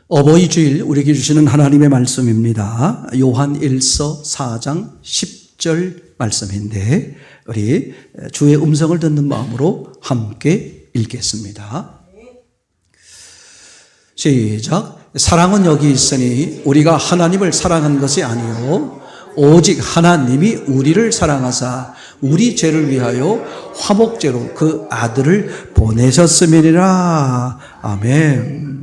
어버이 주일 우리에게 주시는 하나님의 말씀입니다. 요한 1서 4장 10절 말씀인데 우리 주의 음성을 듣는 마음으로 함께 읽겠습니다. 시작. 사랑은 여기 있으니 우리가 하나님을 사랑한 것이 아니요 오직 하나님이 우리를 사랑하사 우리 죄를 위하여 화목제로 그 아들을 보내셨음이니라. 아멘.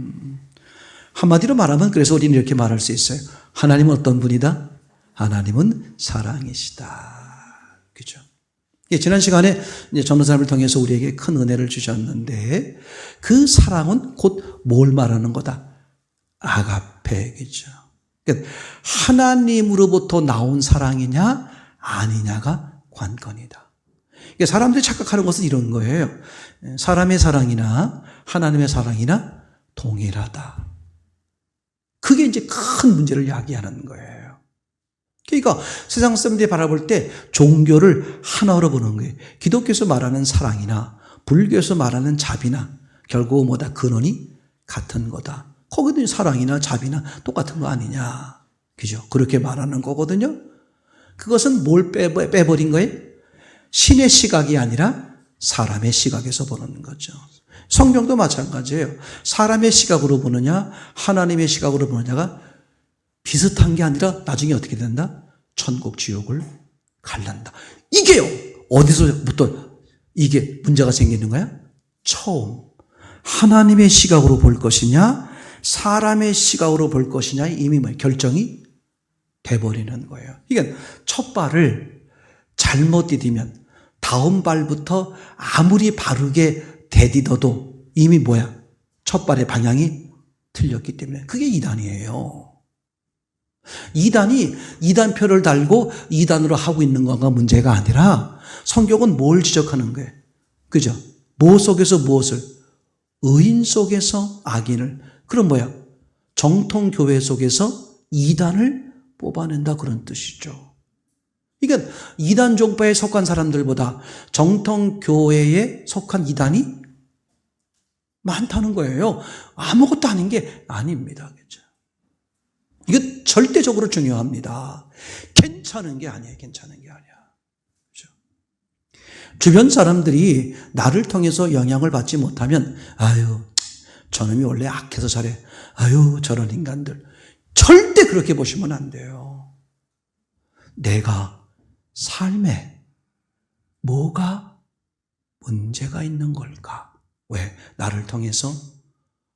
한마디로 말하면 그래서 우리는 이렇게 말할 수 있어요. 하나님은 어떤 분이다? 하나님은 사랑이시다. 그죠? 지난 시간에 전도사님을 통해서 우리에게 큰 은혜를 주셨는데 그 사랑은 곧 뭘 말하는 거다? 아가페겠죠. 그러니까 하나님으로부터 나온 사랑이냐 아니냐가 관건이다. 그러니까 사람들이 착각하는 것은 이런 거예요. 사람의 사랑이나 하나님의 사랑이나 동일하다. 그게 이제 큰 문제를 야기하는 거예요. 그러니까 세상 사람들이 바라볼 때 종교를 하나로 보는 거예요. 기독교에서 말하는 사랑이나 불교에서 말하는 자비나 결국 뭐다? 근원이 같은 거다. 거기도 사랑이나 자비나 똑같은 거 아니냐. 그죠? 그렇게 말하는 거거든요. 그것은 뭘 빼버린 거예요? 신의 시각이 아니라 사람의 시각에서 보는 거죠. 성경도 마찬가지예요. 사람의 시각으로 보느냐 하나님의 시각으로 보느냐가 비슷한 게 아니라 나중에 어떻게 된다? 천국 지옥을 갈란다. 이게요. 어디서부터 이게 문제가 생기는 거야? 처음 하나님의 시각으로 볼 것이냐 사람의 시각으로 볼 것이냐 이미 결정이 돼버리는 거예요. 그러니까 첫 발을 잘못 디디면 다음 발부터 아무리 바르게 대디뎌도 이미 뭐야? 첫 발의 방향이 틀렸기 때문에 그게 이단이에요. 이단이 이단표를 달고 이단으로 하고 있는 건가 문제가 아니라 성경은 뭘 지적하는 거예요? 그죠? 뭐 속에서 무엇을? 의인 속에서 악인을. 그럼 뭐야? 정통교회 속에서 이단을 뽑아낸다 그런 뜻이죠. 그러니까 이단 종파에 속한 사람들보다 정통교회에 속한 이단이 많다는 거예요. 아무것도 아닌 게 아닙니다. 그렇죠? 이거 절대적으로 중요합니다. 괜찮은 게 아니에요. 괜찮은 게 아니야. 그렇죠? 주변 사람들이 나를 통해서 영향을 받지 못하면 아유 저놈이 원래 악해서 잘해. 아유 저런 인간들. 절대 그렇게 보시면 안 돼요. 내가 삶에 뭐가 문제가 있는 걸까? 왜? 나를 통해서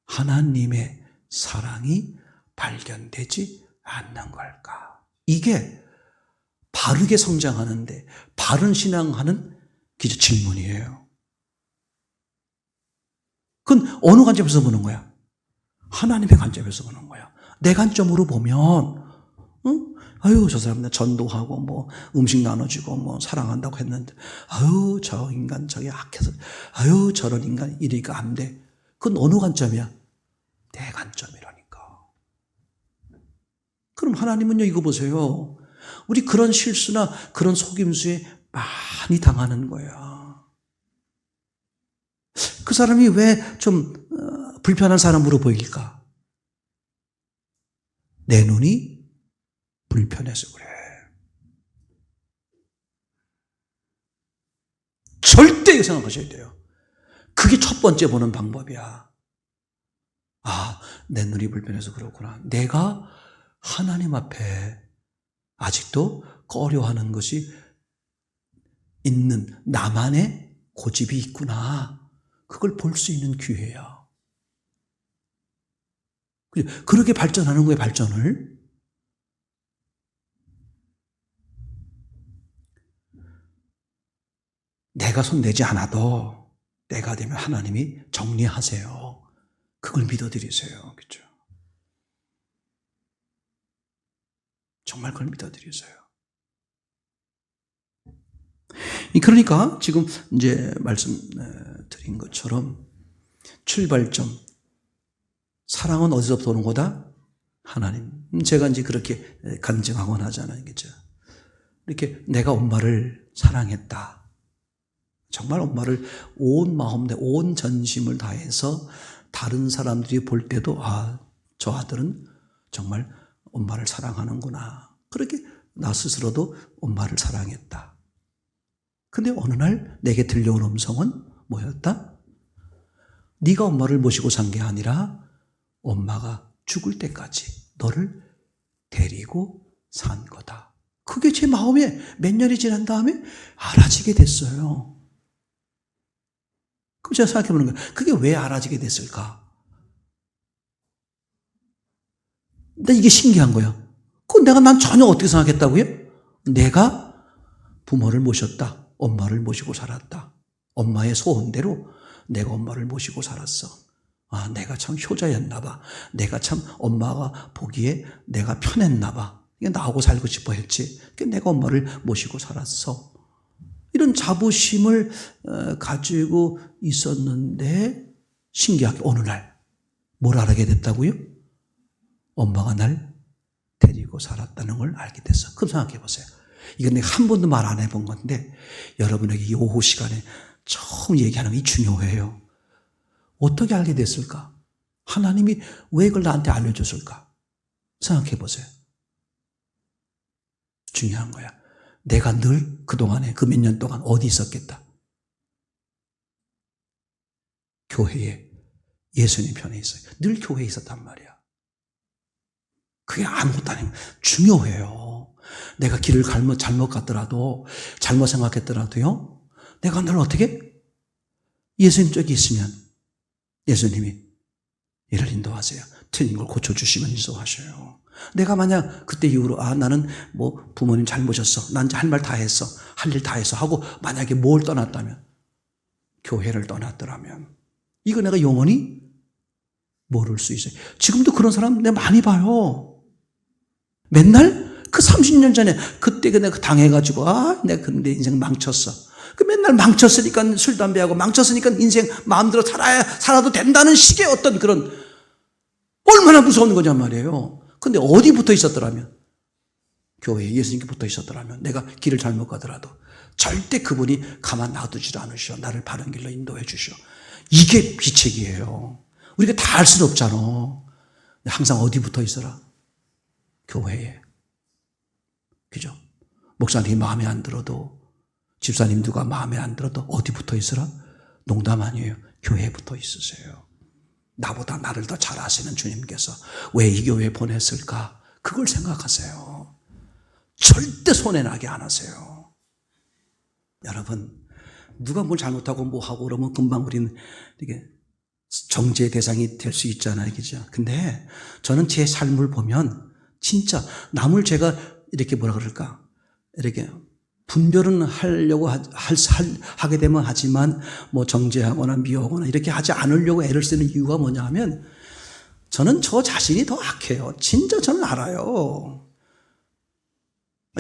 하나님의 사랑이 발견되지 않는 걸까? 이게 바르게 성장하는데 바른 신앙하는 질문이에요. 그건 어느 관점에서 보는 거야? 하나님의 관점에서 보는 거야. 내 관점으로 보면 아유 저 사람들 전도하고 뭐 음식 나눠주고 뭐 사랑한다고 했는데 아유 저 인간 저게 악해서 아유 저런 인간 이러니까 안 돼. 그건 어느 관점이야? 내 관점이라니까. 그럼 하나님은요 이거 보세요. 우리 그런 실수나 그런 속임수에 많이 당하는 거야. 그 사람이 왜 좀 불편한 사람으로 보일까? 내 눈이 불편해서 그래. 절대 생각하셔야 돼요. 그게 첫 번째 보는 방법이야. 아, 내 눈이 불편해서 그렇구나. 내가 하나님 앞에 아직도 꺼려하는 것이 있는 나만의 고집이 있구나. 그걸 볼 수 있는 기회야. 그렇게 발전하는 거예요, 발전을. 내가 손대지 않아도 때가 되면 하나님이 정리하세요. 그걸 믿어드리세요. 그렇죠? 정말 그걸 믿어드리세요. 그러니까 지금 이제 말씀드린 것처럼 출발점 사랑은 어디서부터 오는 거다? 하나님. 제가 이제 그렇게 간증하곤 하잖아요. 그렇죠? 이렇게 내가 엄마를 사랑했다. 정말 엄마를 온 마음, 온 전심을 다해서 다른 사람들이 볼 때도 저 아들은 정말 엄마를 사랑하는구나. 그렇게 나 스스로도 엄마를 사랑했다. 근데 어느 날 내게 들려온 음성은 뭐였다? 네가 엄마를 모시고 산 게 아니라 엄마가 죽을 때까지 너를 데리고 산 거다. 그게 제 마음에 몇 년이 지난 다음에 알아지게 됐어요. 그럼 제가 생각해 보는 거예요. 그게 왜 알아지게 됐을까? 근데 이게 신기한 거예요. 난 전혀 어떻게 생각했다고요? 내가 부모를 모셨다. 엄마를 모시고 살았다. 엄마의 소원대로 내가 엄마를 모시고 살았어. 아, 내가 참 효자였나 봐. 내가 참 엄마가 보기에 내가 편했나 봐. 나하고 살고 싶어 했지. 내가 엄마를 모시고 살았어. 이런 자부심을 가지고 있었는데 신기하게 어느 날 뭘 알게 됐다고요? 엄마가 날 데리고 살았다는 걸 알게 됐어. 그럼 생각해 보세요. 이건 내가 한 번도 말 안 해본 건데 여러분에게 이 오후 시간에 처음 얘기하는 게 중요해요. 어떻게 알게 됐을까? 하나님이 왜 그걸 나한테 알려줬을까? 생각해 보세요. 중요한 거야. 내가 늘 그동안에 그 몇 년 동안 어디 있었겠다? 교회에, 예수님 편에 있어요. 늘 교회에 있었단 말이야. 그게 아무것도 아니고 중요해요. 내가 길을 잘못 갔더라도, 잘못 생각했더라도요, 내가 늘 어떻게? 예수님 쪽에 있으면 예수님이 이를 인도하세요. 틀린 걸 고쳐주시면 인도하셔요. 내가 만약 그때 이후로 나는 부모님 잘 모셨어. 난 할 말 다 했어. 할 일 다 했어. 하고 만약에 뭘 떠났다면, 교회를 떠났더라면 이거 내가 영원히 모를 수 있어요. 지금도 그런 사람 내가 많이 봐요. 맨날 그 30년 전에 그때 내가 당해가지고 내가 내 인생 망쳤어. 맨날 망쳤으니까 술, 담배하고 망쳤으니까 인생 마음대로 살아도 된다는 식의 어떤 그런 얼마나 무서운 거냐 말이에요. 근데 어디 붙어 있었더라면 교회에 예수님께 붙어 있었더라면 내가 길을 잘못 가더라도 절대 그분이 가만 놔두질 않으셔. 나를 바른 길로 인도해 주셔. 이게 비책이에요. 우리가 다 알 수는 없잖아. 항상 어디 붙어 있어라? 교회에. 그죠? 목사님이 마음에 안 들어도 집사님 누가 마음에 안 들어도 어디 붙어 있으라? 농담 아니에요. 교회에 붙어 있으세요. 나보다 나를 더 잘 아시는 주님께서 왜 이 교회에 보냈을까? 그걸 생각하세요. 절대 손해나게 안 하세요. 여러분, 누가 뭘 잘못하고 뭐 하고 그러면 금방 우리는 이게 정죄의 대상이 될 수 있잖아요. 그죠? 근데 저는 제 삶을 보면 진짜 남을 제가 이렇게 뭐라 그럴까? 이렇게 분별은 하려고 하게 되면 하지만 정죄하거나 미워하거나 이렇게 하지 않으려고 애를 쓰는 이유가 뭐냐 하면 저는 저 자신이 더 악해요. 진짜 저는 알아요.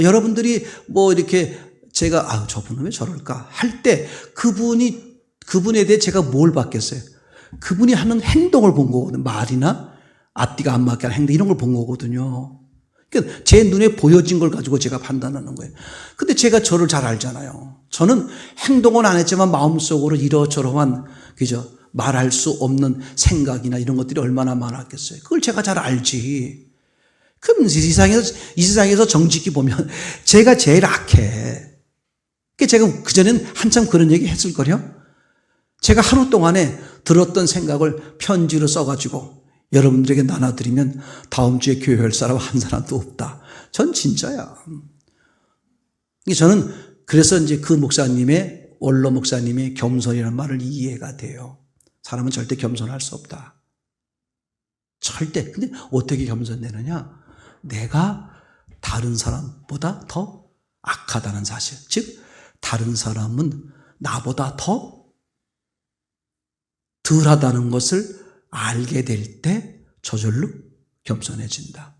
여러분들이 이렇게 제가 저분은 왜 저럴까 할 때 그분에 대해 제가 뭘 받겠어요? 그분이 하는 행동을 본 거거든요. 말이나 앞뒤가 안 맞게 하는 행동 이런 걸 본 거거든요. 그러니까 제 눈에 보여진 걸 가지고 제가 판단하는 거예요. 근데 제가 저를 잘 알잖아요. 저는 행동은 안 했지만 마음속으로 이러저러한 그죠? 말할 수 없는 생각이나 이런 것들이 얼마나 많았겠어요. 그걸 제가 잘 알지. 그럼 이 세상에서 정직히 보면 제가 제일 악해. 제가 그전엔 한참 그런 얘기 했을 거요. 제가 하루 동안에 들었던 생각을 편지로 써가지고 여러분들에게 나눠드리면 다음 주에 교회 할 사람 한 사람도 없다. 전 진짜야. 저는 그래서 이제 그 목사님의 원로 목사님의 겸손이라는 말을 이해가 돼요. 사람은 절대 겸손할 수 없다. 절대. 근데 어떻게 겸손되느냐? 내가 다른 사람보다 더 악하다는 사실. 즉 다른 사람은 나보다 더 덜하다는 것을 알게 될 때 저절로 겸손해진다.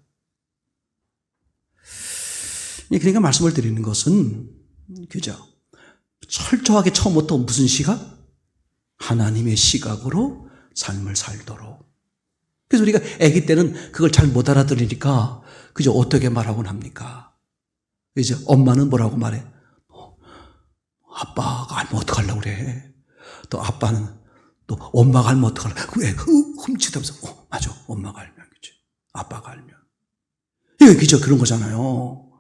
그러니까 말씀을 드리는 것은 그죠? 철저하게 처음부터 무슨 시각? 하나님의 시각으로 삶을 살도록. 그래서 우리가 아기 때는 그걸 잘 못 알아들으니까 그죠? 어떻게 말하곤 합니까? 그죠? 엄마는 뭐라고 말해? 아빠가 알면 어떡하려고 그래? 또 아빠는 또 엄마가 알면 어떡하려고 왜 훔치다면서 맞아 엄마가 알면 그치? 아빠가 알면. 이게 그저 그런 거잖아요.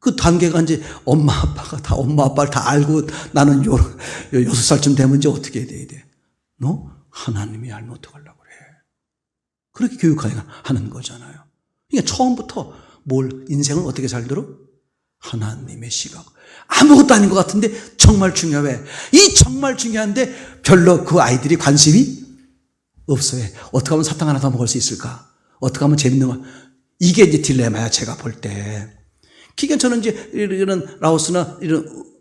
그 단계가 이제 엄마 아빠를 다 알고 나는 6살쯤 되면 이제 어떻게 돼야 돼? 너 하나님이 알면 어떡하려고 그래? 그렇게 교육하는 거잖아요. 그러니까 처음부터 인생은 어떻게 살도록? 하나님의 시각. 아무것도 아닌 것 같은데 정말 중요해. 이 정말 중요한데 별로 그 아이들이 관심이 없어요. 어떻게 하면 사탕 하나 더 먹을 수 있을까? 어떻게 하면 재밌는 거? 이게 이제 딜레마야, 제가 볼 때. 그러니까 저는 이제 이런 라오스나 이런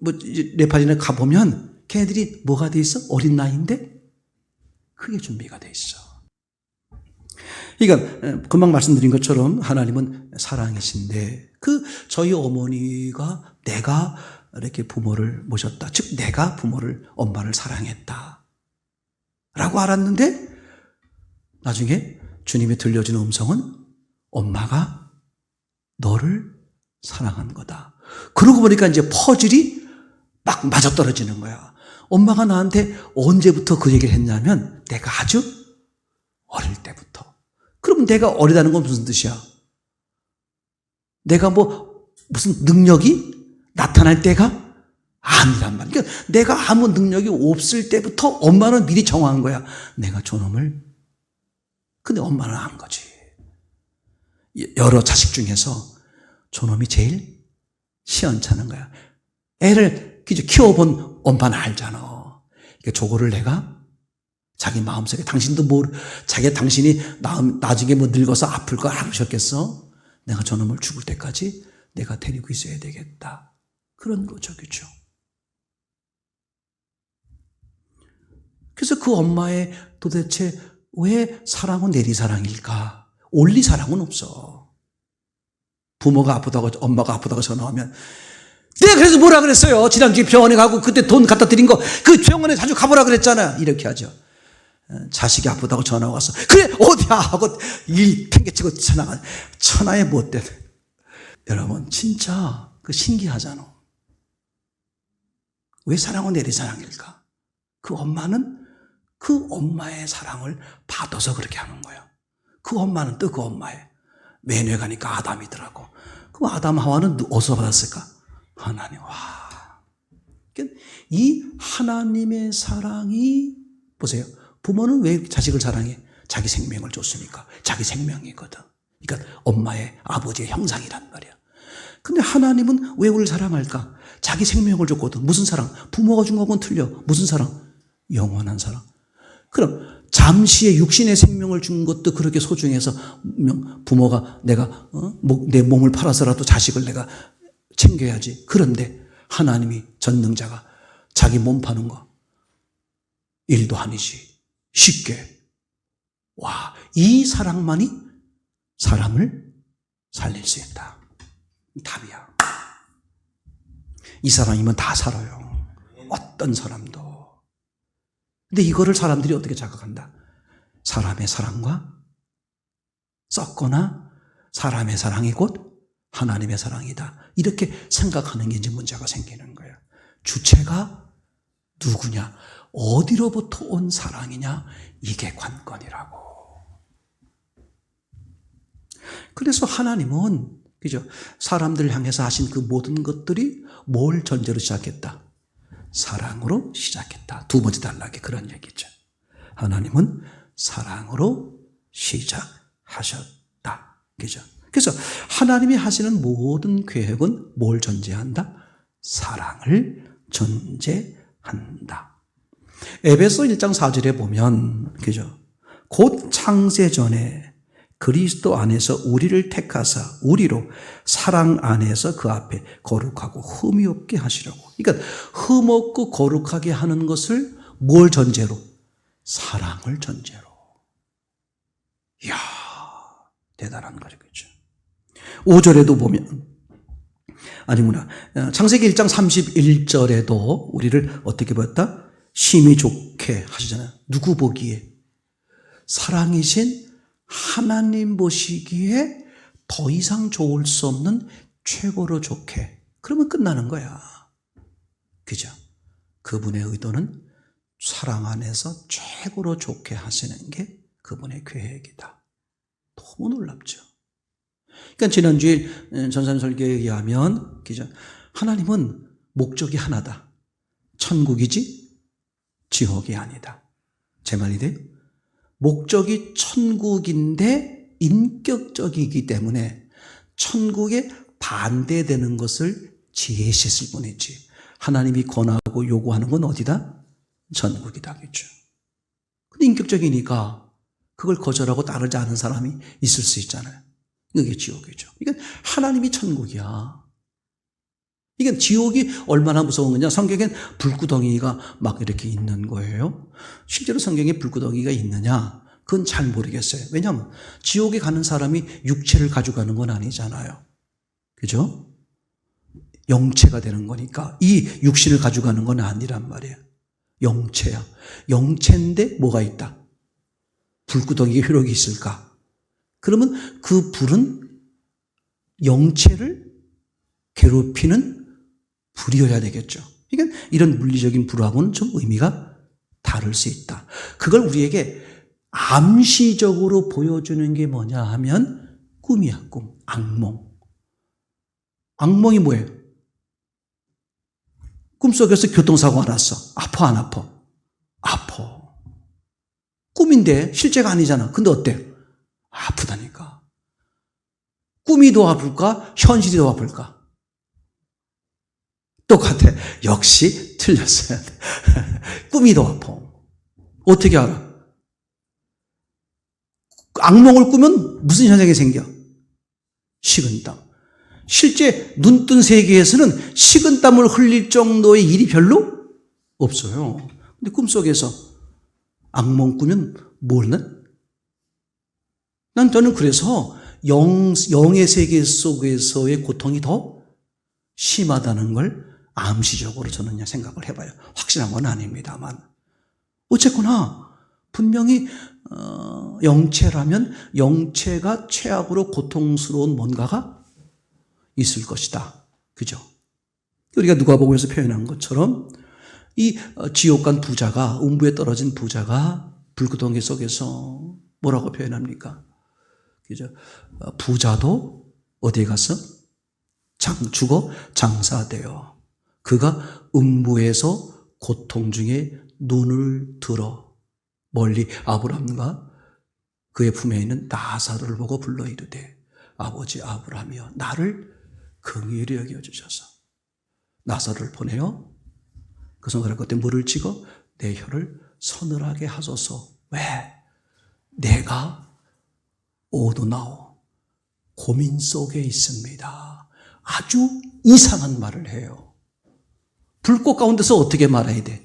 네팔이나 가보면 걔네들이 뭐가 돼 있어? 어린 나이인데 그게 준비가 돼 있어. 그러니까 금방 말씀드린 것처럼 하나님은 사랑이신데 저희 어머니가 내가 이렇게 부모를 모셨다. 즉 내가 엄마를 사랑했다. 라고 알았는데 나중에 주님이 들려주는 음성은 엄마가 너를 사랑한 거다. 그러고 보니까 이제 퍼즐이 막 맞아떨어지는 거야. 엄마가 나한테 언제부터 그 얘기를 했냐면 내가 아주 어릴 때부터. 그럼 내가 어리다는 건 무슨 뜻이야? 내가 무슨 능력이 나타날 때가 아니란 말이야. 그러니까 내가 아무 능력이 없을 때부터 엄마는 미리 정한 거야. 내가 저놈을. 근데 엄마는 안 거지. 여러 자식 중에서 저놈이 제일 시원찮은 거야. 애를 키워본 엄마는 알잖아. 그러니까 저거를 내가 자기 마음속에 당신이 나중에 늙어서 아플 거 알으셨겠어? 내가 저놈을 죽을 때까지 내가 데리고 있어야 되겠다. 그런 거죠. 그렇죠? 그래서 그 엄마의 도대체 왜 사랑은 내리사랑일까? 올리사랑은 없어. 부모가 아프다고 엄마가 아프다고 전화 오면 내가 그래서 뭐라 그랬어요? 지난주에 병원에 가고 그때 돈 갖다 드린 거 그 병원에 자주 가보라 그랬잖아. 이렇게 하죠. 자식이 아프다고 전화 와서 그래 어디야 하고 일 팽개치고 천하에 못돼. 여러분 진짜 신기하잖아. 왜 사랑은 내리사랑일까? 그 엄마는 그 엄마의 사랑을 받아서 그렇게 하는 거야. 그 엄마는 또 그 엄마의 매뇌 가니까 아담이더라고. 그럼 아담 하와는 어디서 받았을까? 하나님. 와. 이 하나님의 사랑이 보세요. 부모는 왜 자식을 사랑해? 자기 생명을 줬으니까. 자기 생명이거든. 그러니까 엄마의 아버지의 형상이란 말이야. 근데 하나님은 왜 우리를 사랑할까? 자기 생명을 줬거든. 무슨 사랑? 부모가 준 거하고는 틀려. 무슨 사랑? 영원한 사랑. 그럼 잠시의 육신의 생명을 준 것도 그렇게 소중해서 부모가 내가 내 몸을 팔아서라도 자식을 내가 챙겨야지. 그런데 하나님이 전능자가 자기 몸 파는 거 일도 아니지. 쉽게. 와, 이 사랑만이 사람을 살릴 수 있다. 답이야. 이 사람이면 다 살아요. 어떤 사람도. 근데 이거를 사람들이 어떻게 자각한다? 사람의 사랑과 썩거나 사람의 사랑이 곧 하나님의 사랑이다. 이렇게 생각하는 게 이제 문제가 생기는 거예요. 주체가 누구냐? 어디로부터 온 사랑이냐? 이게 관건이라고. 그래서 하나님은 그죠? 사람들을 향해서 하신 그 모든 것들이 뭘 전제로 시작했다? 사랑으로 시작했다. 두 번째 단락에 그런 얘기죠. 하나님은 사랑으로 시작하셨다. 그죠? 그래서 하나님이 하시는 모든 계획은 뭘 전제한다? 사랑을 전제한다. 에베소 1장 4절에 보면 그죠? 곧 창세 전에 그리스도 안에서 우리를 택하사 우리로 사랑 안에서 그 앞에 거룩하고 흠이 없게 하시려고. 그러니까 흠 없고 거룩하게 하는 것을 뭘 전제로? 사랑을 전제로. 이야, 대단한 거죠. 그렇죠? 5절에도 보면 아니구나. 창세기 1장 31절에도 우리를 어떻게 보였다? 심히 좋게 하시잖아요. 누구 보기에? 사랑이신 하나님 보시기에 더 이상 좋을 수 없는 최고로 좋게. 그러면 끝나는 거야. 그죠? 그분의 의도는 사랑 안에서 최고로 좋게 하시는 게 그분의 계획이다. 너무 놀랍죠. 그러니까 지난주에 전산 설교에 의하면 하나님은 목적이 하나다. 천국이지 지옥이 아니다. 제 말이 돼요? 목적이 천국인데 인격적이기 때문에 천국에 반대되는 것을 제시했을 뿐이지 하나님이 권하고 요구하는 건 어디다? 천국이다겠죠. 근데 인격적이니까 그걸 거절하고 따르지 않은 사람이 있을 수 있잖아요. 이게 지옥이죠. 이건 하나님이 천국이야. 이게 지옥이 얼마나 무서운 거냐. 성경엔 불구덩이가 막 이렇게 있는 거예요. 실제로 성경에 불구덩이가 있느냐? 그건 잘 모르겠어요. 왜냐하면 지옥에 가는 사람이 육체를 가져가는 건 아니잖아요. 그죠? 영체가 되는 거니까 이 육신을 가져가는 건 아니란 말이에요. 영체야. 영체인데 뭐가 있다? 불구덩이에 효력이 있을까? 그러면 그 불은 영체를 괴롭히는 불이어야 되겠죠. 그러니까 이런 물리적인 불하고는 좀 의미가 다를 수 있다. 그걸 우리에게 암시적으로 보여주는 게 뭐냐 하면 꿈이야, 꿈. 악몽. 악몽이 뭐예요? 꿈속에서 교통사고가 났어. 아파, 안 아파? 아파. 꿈인데 실제가 아니잖아. 근데 어때? 아프다니까. 꿈이 더 아플까? 현실이 더 아플까? 똑같아. 역시 틀렸어요. 꿈이 더 아파. 어떻게 알아? 악몽을 꾸면 무슨 현상이 생겨? 식은땀. 실제 눈뜬 세계에서는 식은땀을 흘릴 정도의 일이 별로 없어요. 근데 꿈속에서 악몽 꾸면 모르나? 저는 그래서 영의 세계 속에서의 고통이 더 심하다는 걸 암시적으로 저는 생각을 해봐요. 확실한 건 아닙니다만. 어쨌거나 분명히 영체라면 영체가 최악으로 고통스러운 뭔가가 있을 것이다. 그죠? 우리가 누가복음에서 표현한 것처럼 이 지옥 간 부자가, 음부에 떨어진 부자가 불구덩이 속에서 뭐라고 표현합니까? 그죠? 부자도 어디에 가서? 죽어 장사되어 그가 음부에서 고통 중에 눈을 들어 멀리 아브라함과 그의 품에 있는 나사로를 보고 불러 이르되 아버지 아브라함이여 나를 긍휼히 여겨주셔서 나사로를 보내어 그 손가락 끝에 물을 찍어 내 혀를 서늘하게 하소서. 왜? 내가 오도나오 고민 속에 있습니다. 아주 이상한 말을 해요. 불꽃 가운데서 어떻게 말해야 돼?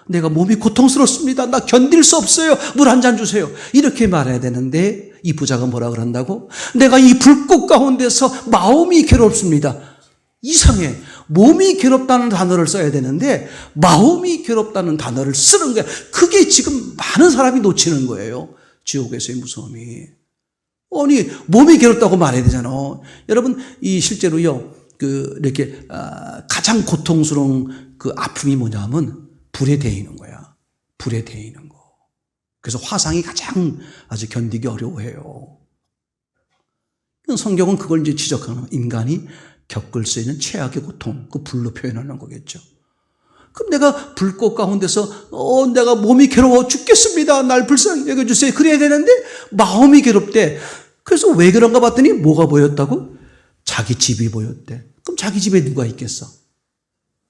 내가 몸이 고통스럽습니다. 나 견딜 수 없어요. 물 한 잔 주세요. 이렇게 말해야 되는데 이 부자가 뭐라 그런다고? 내가 이 불꽃 가운데서 마음이 괴롭습니다. 이상해. 몸이 괴롭다는 단어를 써야 되는데 마음이 괴롭다는 단어를 쓰는 거야. 그게 지금 많은 사람이 놓치는 거예요. 지옥에서의 무서움이. 아니 몸이 괴롭다고 말해야 되잖아. 여러분 이 실제로요 이렇게 가장 고통스러운 그 아픔이 뭐냐면 불에 데이는 거야. 불에 데이는 거. 그래서 화상이 가장 아주 견디기 어려워해요. 성경은 그걸 이제 지적하는 인간이 겪을 수 있는 최악의 고통, 그 불로 표현하는 거겠죠. 그럼 내가 불꽃 가운데서 내가 몸이 괴로워 죽겠습니다. 날 불쌍히 여겨주세요. 그래야 되는데 마음이 괴롭대. 그래서 왜 그런가 봤더니 뭐가 보였다고? 자기 집이 보였대. 그럼 자기 집에 누가 있겠어?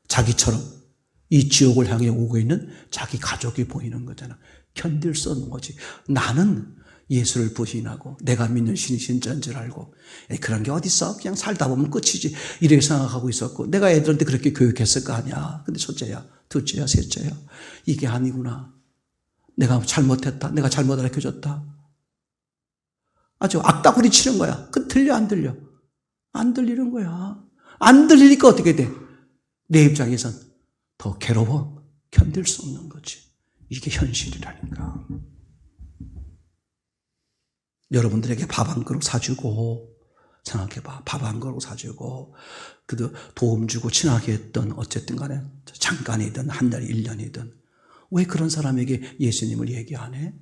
자기처럼 이 지옥을 향해 오고 있는 자기 가족이 보이는 거잖아. 견딜 수 없는 거지. 나는 예수를 부인하고 내가 믿는 신이 진짜인 줄 알고 그런 게 어딨어? 그냥 살다 보면 끝이지. 이렇게 생각하고 있었고 내가 애들한테 그렇게 교육했을 거 아니야. 근데 첫째야, 둘째야, 셋째야. 이게 아니구나. 내가 잘못했다. 내가 잘못 가르쳐줬다. 아주 악다구리 치는 거야. 그 들려 안 들려? 안 들리는 거야. 안 들리니까 어떻게 돼? 내 입장에선 더 괴로워. 견딜 수 없는 거지. 이게 현실이라니까. 여러분들에게 밥 한 그릇 사주고 생각해봐. 밥 한 그릇 사주고 그도 도움 주고 친하게 했던 어쨌든 간에 잠깐이든 한 달, 1년이든 왜 그런 사람에게 예수님을 얘기 안 해?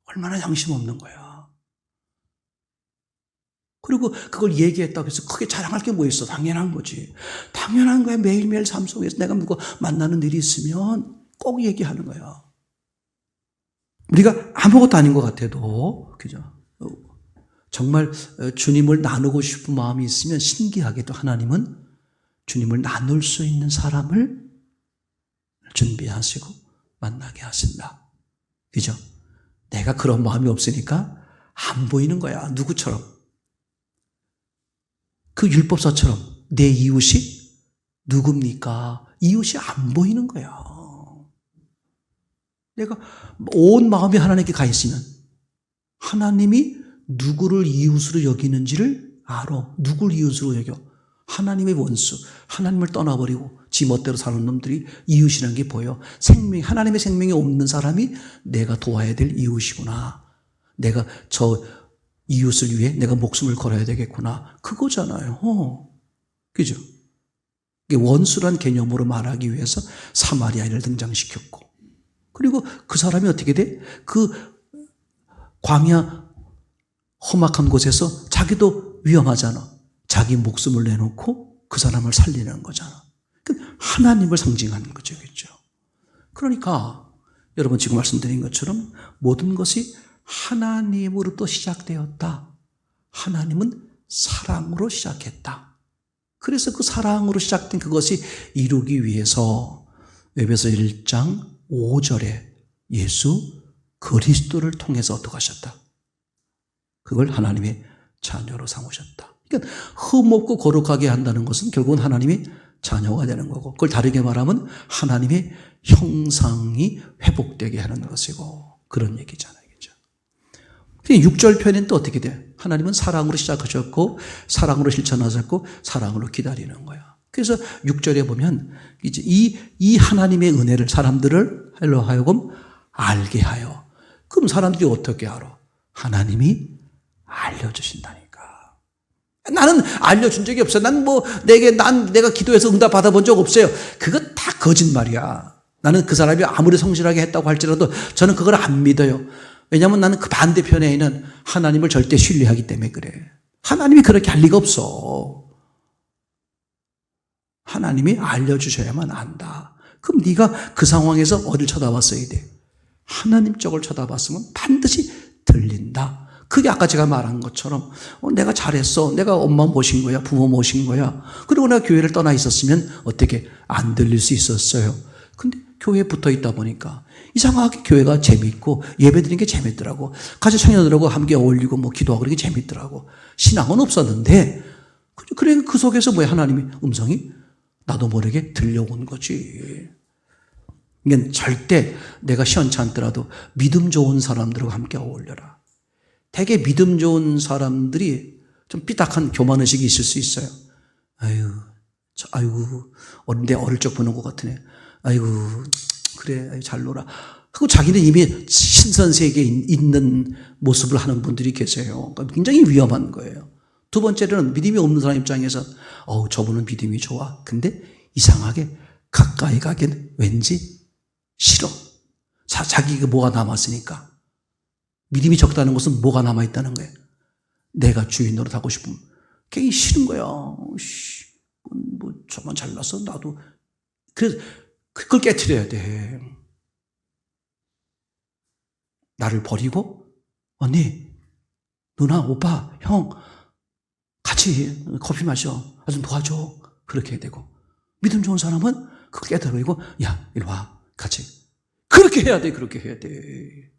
얼마나 양심 없는 거야. 그리고 그걸 얘기했다고 해서 크게 자랑할 게 뭐 있어? 당연한 거지. 당연한 거야. 매일매일 삶 속에서 내가 누구 만나는 일이 있으면 꼭 얘기하는 거야. 우리가 아무것도 아닌 것 같아도, 그죠? 정말 주님을 나누고 싶은 마음이 있으면 신기하게도 하나님은 주님을 나눌 수 있는 사람을 준비하시고 만나게 하신다. 그죠? 내가 그런 마음이 없으니까 안 보이는 거야. 누구처럼? 그 율법사처럼 내 이웃이 누굽니까? 이웃이 안 보이는 거야. 내가 온 마음이 하나님께 가 있으면 하나님이 누구를 이웃으로 여기는지를 알아. 누굴 이웃으로 여겨? 하나님의 원수, 하나님을 떠나버리고 지 멋대로 사는 놈들이 이웃이라는 게 보여. 하나님의 생명이 없는 사람이 내가 도와야 될 이웃이구나. 내가 저 이웃을 위해 내가 목숨을 걸어야 되겠구나. 그거잖아요. 그죠? 원수란 개념으로 말하기 위해서 사마리아인을 등장시켰고, 그리고 그 사람이 어떻게 돼? 그 광야 험악한 곳에서 자기도 위험하잖아. 자기 목숨을 내놓고 그 사람을 살리는 거잖아. 하나님을 상징하는 거죠. 그렇죠? 그러니까 여러분 지금 말씀드린 것처럼 모든 것이 하나님으로부터 시작되었다. 하나님은 사랑으로 시작했다. 그래서 그 사랑으로 시작된 그것이 이루기 위해서 에베소 1장 5절에 예수 그리스도를 통해서 어떻게 하셨다? 그걸 하나님의 자녀로 삼으셨다. 그러니까 흠없고 거룩하게 한다는 것은 결국은 하나님의 자녀가 되는 거고, 그걸 다르게 말하면 하나님의 형상이 회복되게 하는 것이고, 그런 얘기잖아요. 그죠? 6절 편에는 또 어떻게 돼? 하나님은 사랑으로 시작하셨고, 사랑으로 실천하셨고, 사랑으로 기다리는 거야. 그래서 6절에 보면 이제 이 하나님의 은혜를 사람들을 하려 하여금 알게 하여. 그럼 사람들이 어떻게 알아? 하나님이 알려주신다니까. 나는 알려준 적이 없어. 내가 기도해서 응답 받아본 적 없어요. 그거 다 거짓말이야. 나는 그 사람이 아무리 성실하게 했다고 할지라도 저는 그걸 안 믿어요. 왜냐하면 나는 그 반대편에 있는 하나님을 절대 신뢰하기 때문에 그래. 하나님이 그렇게 할 리가 없어. 하나님이 알려주셔야만 안다. 그럼 네가 그 상황에서 어딜 쳐다봤어야 돼? 하나님 쪽을 쳐다봤으면 반드시 들린다. 그게 아까 제가 말한 것처럼 내가 잘했어. 내가 엄마 모신 거야. 부모 모신 거야. 그리고 내가 교회를 떠나 있었으면 어떻게 안 들릴 수 있었어요. 근데 교회에 붙어 있다 보니까 이상하게 교회가 재밌고 예배드리는 게 재밌더라고. 같이 청년들하고 함께 어울리고 기도하고 그런 게 재밌더라고. 신앙은 없었는데 그래 그 속에서 하나님의 음성이 나도 모르게 들려온 거지. 그러니까 절대 내가 시원찮더라도 믿음 좋은 사람들과 함께 어울려라. 되게 믿음 좋은 사람들이 좀 삐딱한 교만의식이 있을 수 있어요. 아이고, 어릴 적 보는 것 같으네. 아이고, 그래, 잘 놀아. 그리고 자기는 이미 신선세계에 있는 모습을 하는 분들이 계세요. 그러니까 굉장히 위험한 거예요. 두 번째로는 믿음이 없는 사람 입장에서, 저분은 믿음이 좋아. 근데 이상하게 가까이 가긴 왠지 싫어. 자기가 뭐가 남았으니까. 믿음이 적다는 것은 뭐가 남아있다는 거예요. 내가 주인 노릇하고 싶으면 괜히 싫은 거야. 저만 잘났어. 나도. 그래서 그걸 깨트려야 돼. 나를 버리고 언니, 누나, 오빠, 형 같이 커피 마셔. 좀 도와줘. 그렇게 해야 되고, 믿음 좋은 사람은 그걸 깨트려버리고 야, 이리 와. 같이. 그렇게 해야 돼. 그렇게 해야 돼.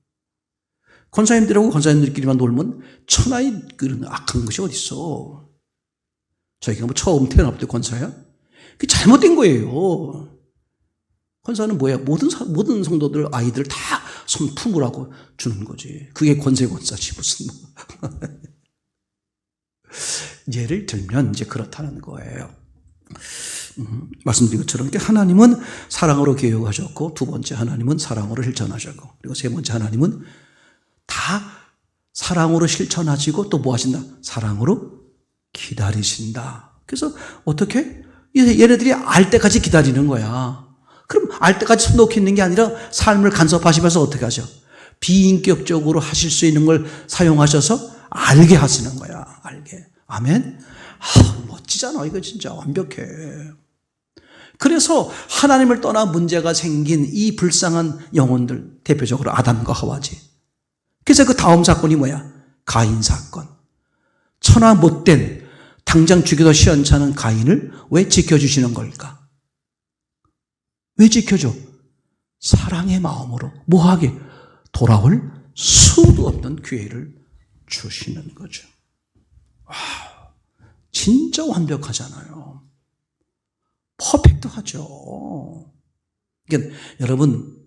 권사님들하고 권사님들끼리만 놀면 천하의 그런 악한 것이 어딨어. 저희가 처음 태어나부터 권사야? 그게 잘못된 거예요. 권사는 뭐야? 모든 성도들, 아이들 다 손 품으라고 주는 거지. 그게 권세 권사지, 무슨. 예를 들면 이제 그렇다는 거예요. 말씀드린 것처럼 하나님은 사랑으로 계획하셨고, 두 번째 하나님은 사랑으로 실천하셨고, 그리고 세 번째 하나님은 다 사랑으로 실천하시고 또 뭐 하신다? 사랑으로 기다리신다. 그래서 어떻게? 얘네들이 알 때까지 기다리는 거야. 그럼 알 때까지 손 놓고 있는 게 아니라 삶을 간섭하시면서 어떻게 하죠? 비인격적으로 하실 수 있는 걸 사용하셔서 알게 하시는 거야. 알게. 아멘. 멋지잖아. 이거 진짜 완벽해. 그래서 하나님을 떠나 문제가 생긴 이 불쌍한 영혼들, 대표적으로 아담과 하와지. 그래서 그 다음 사건이 뭐야? 가인 사건. 천하 못된, 당장 죽여도 시원찮은 가인을 왜 지켜주시는 걸까? 왜 지켜줘? 사랑의 마음으로 뭐하게? 돌아올 수도 없는 기회를 주시는 거죠. 와, 진짜 완벽하잖아요. 퍼펙트하죠. 그러니까 여러분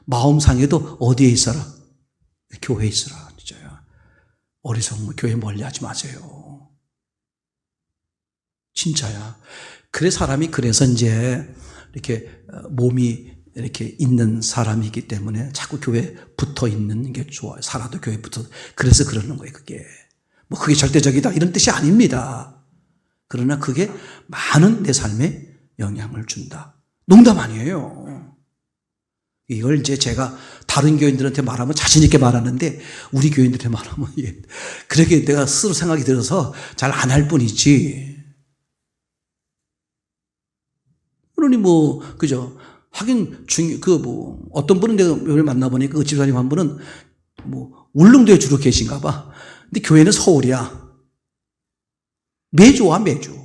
마음상에도 어디에 있어라? 교회에 있어라. 진짜요. 어리석은 교회 멀리하지 마세요. 진짜야. 그래 사람이 그래서 이제 이렇게 몸이 이렇게 있는 사람이기 때문에 자꾸 교회에 붙어 있는 게 좋아요. 살아도 교회에 붙어. 그래서 그러는 거예요. 그게 뭐 그게 절대적이다 이런 뜻이 아닙니다. 그러나 그게 많은 내 삶에 영향을 준다. 농담 아니에요. 이걸 이제 제가 다른 교인들한테 말하면 자신 있게 말하는데 우리 교인들한테 말하면 그렇게 내가 스스로 생각이 들어서 잘 안 할 뿐이지. 그러니 뭐 그죠? 하긴 어떤 분은 내가 만나보니까 그 집사님 한 분은 뭐 울릉도에 주로 계신가 봐. 근데 교회는 서울이야. 매주 와 매주.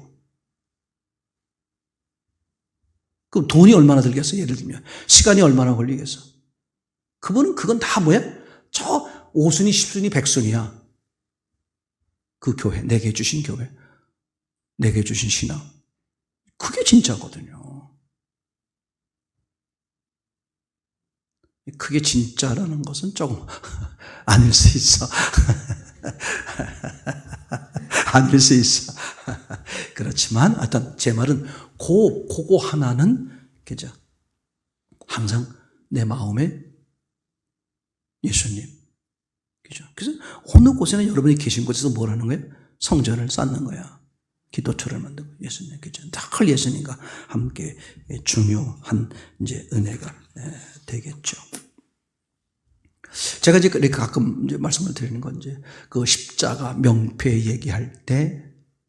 그럼 돈이 얼마나 들겠어? 예를 들면 시간이 얼마나 걸리겠어? 그건 다 뭐야? 저 5순위, 10순위, 100순위야. 그 교회, 내게 주신 교회, 내게 주신 신앙. 그게 진짜거든요. 그게 진짜라는 것은 조금 아닐 수 있어. 아닐 수 있어. 그렇지만 하여튼 제 말은 그거 하나는 그죠? 항상 내 마음에 예수님. 그죠? 그래서 어느 곳에나 여러분이 계신 곳에서 뭘 하는 거예요? 성전을 쌓는 거야. 기도처를 만들고 예수님, 그죠? 늘 예수님과 함께 중요한 이제 은혜가 되겠죠. 제가 이제 이렇게 가끔 이제 말씀을 드리는 건 이제 그 십자가 명패 얘기할 때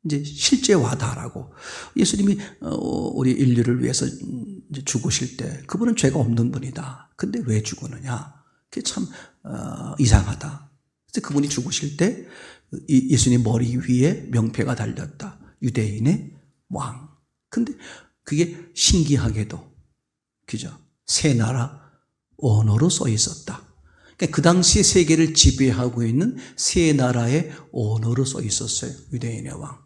이제 실제 와다라고 예수님이 우리 인류를 위해서 이제 죽으실 때 그분은 죄가 없는 분이다. 근데 왜 죽었느냐? 그게 참 이상하다. 그래서 그분이 죽으실 때 예수님 머리 위에 명패가 달렸다. 유대인의 왕. 근데 그게 신기하게도 그죠? 세 나라 언어로 써 있었다. 그러니까 그 당시 세계를 지배하고 있는 세 나라의 언어로 써 있었어요. 유대인의 왕.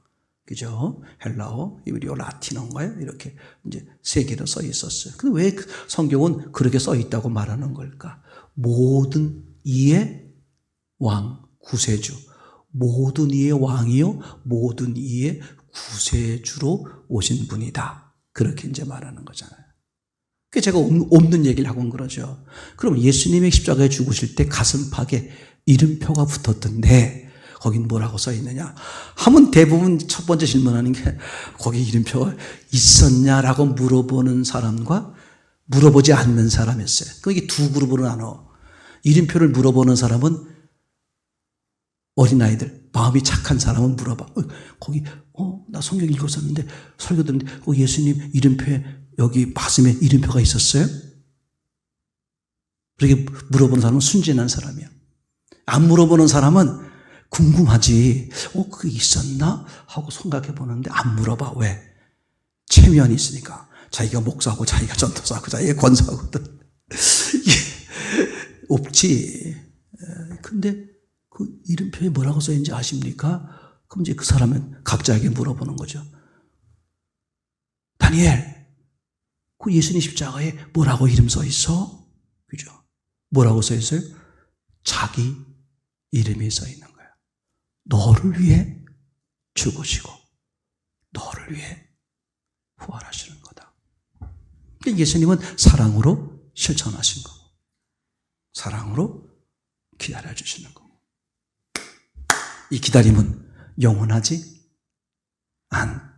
그죠? 헬라어, 이브리어, 라틴어인가요? 이렇게 이제 세 개로 써 있었어요. 근데 왜 성경은 그렇게 써 있다고 말하는 걸까? 모든 이의 왕, 구세주. 모든 이의 왕이요, 모든 이의 구세주로 오신 분이다. 그렇게 이제 말하는 거잖아요. 그게 제가 없는 얘기를 하고 그러죠. 그럼 예수님의 십자가에 죽으실 때 가슴팍에 이름표가 붙었던데 거긴 뭐라고 써 있느냐 하면 대부분 첫 번째 질문하는 게 거기 이름표가 있었냐라고 물어보는 사람과 물어보지 않는 사람이었어요. 그럼 이게 두 그룹으로 나눠. 이름표를 물어보는 사람은 어린아이들, 마음이 착한 사람은 물어봐. 거기 나 성경 읽었었는데 설교 듣는데 예수님 이름표에 여기 가슴에 이름표가 있었어요? 그렇게 물어보는 사람은 순진한 사람이야. 안 물어보는 사람은 궁금하지. 그게 있었나? 하고 생각해 보는데 안 물어봐. 왜? 체면이 있으니까. 자기가 목사하고 자기가 전도사하고 자기가 권사하거든. 없지. 근데 그 이름표에 뭐라고 써 있는지 아십니까? 그럼 이제 그 사람은 각자에게 물어보는 거죠. 다니엘, 그 예수님 십자가에 뭐라고 이름 써 있어? 그죠? 뭐라고 써 있어요? 자기 이름이 써 있는 거야. 너를 위해 죽으시고 너를 위해 부활하시는 거다. 그러니까 예수님은 사랑으로 실천하신 거고 사랑으로 기다려주시는 거고 이 기다림은 영원하지 않다.